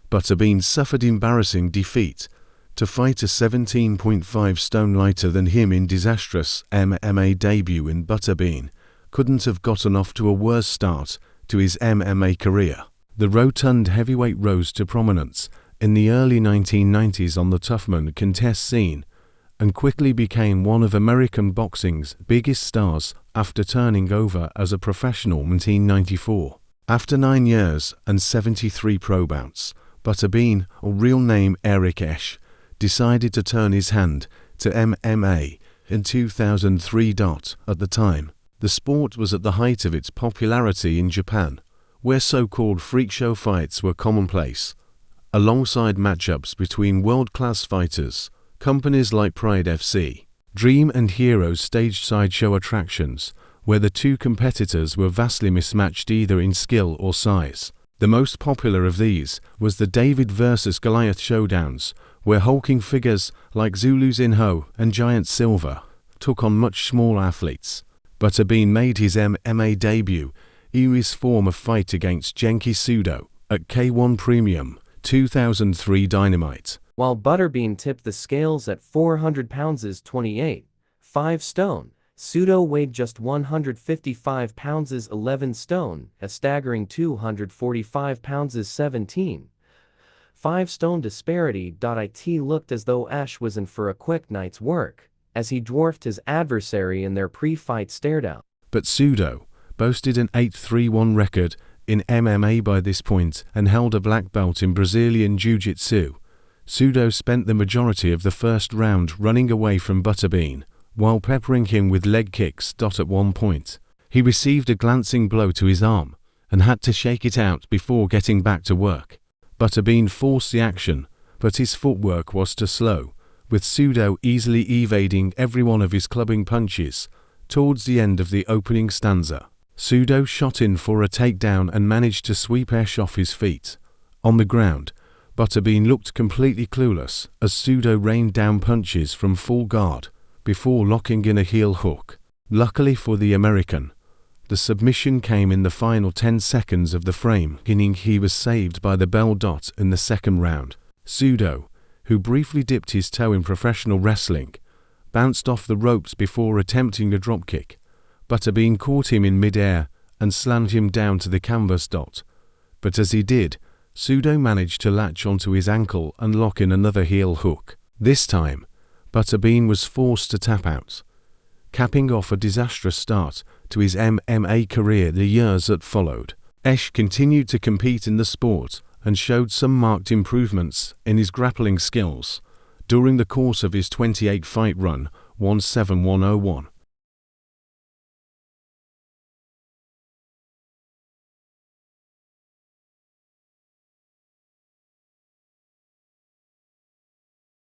Butterbean suffered embarrassing defeat to fight a 17.5 stone lighter than him in disastrous MMA debut. In Butterbean couldn't have gotten off to a worse start to his MMA career. The rotund heavyweight rose to prominence in the early 1990s on the Toughman contest scene and quickly became one of American boxing's biggest stars after turning over as a professional in 1994. After 9 years and 73 pro bouts, Butterbean, or real name Eric Esch, decided to turn his hand to MMA in 2003. At the time, the sport was at the height of its popularity in Japan, where so-called freak show fights were commonplace. Alongside matchups between world-class fighters, companies like Pride FC, Dream and Heroes staged sideshow attractions where the two competitors were vastly mismatched either in skill or size. The most popular of these was the David vs. Goliath showdowns, where hulking figures like Zulu Zinho and Giant Silver took on much smaller athletes. Butterbean made his MMA debut in his form of fight against Genki Sudo at K1 Premium 2003 Dynamite. While Butterbean tipped the scales at 400 pounds is 28.5 stone, Sudo weighed just 155 pounds is 11 stone, a staggering 245 pounds is 17.5 stone disparity. It looked as though Ash was in for a quick night's work, as he dwarfed his adversary in their pre-fight staredown. But Sudo boasted an 8-3-1 record in MMA by this point and held a black belt in Brazilian Jiu-Jitsu. Sudo spent the majority of the first round running away from Butterbean, while peppering him with leg kicks. At one point, he received a glancing blow to his arm and had to shake it out before getting back to work. Butterbean forced the action, but his footwork was too slow, with Sudo easily evading every one of his clubbing punches. Towards the end of the opening stanza, Sudo shot in for a takedown and managed to sweep Esch off his feet. On the ground, Butterbean looked completely clueless as Sudo rained down punches from full guard before locking in a heel hook. Luckily for the American, the submission came in the final 10 seconds of the frame, meaning he was saved by the bell. In the second round, Sudo, who briefly dipped his toe in professional wrestling, bounced off the ropes before attempting a dropkick. Butterbean caught him in mid-air and slammed him down to the canvas. But as he did, Sudo managed to latch onto his ankle and lock in another heel hook. This time, Butterbean was forced to tap out, capping off a disastrous start to his MMA career the years that followed. Esch continued to compete in the sport and showed some marked improvements in his grappling skills during the course of his 28-fight run, 17101.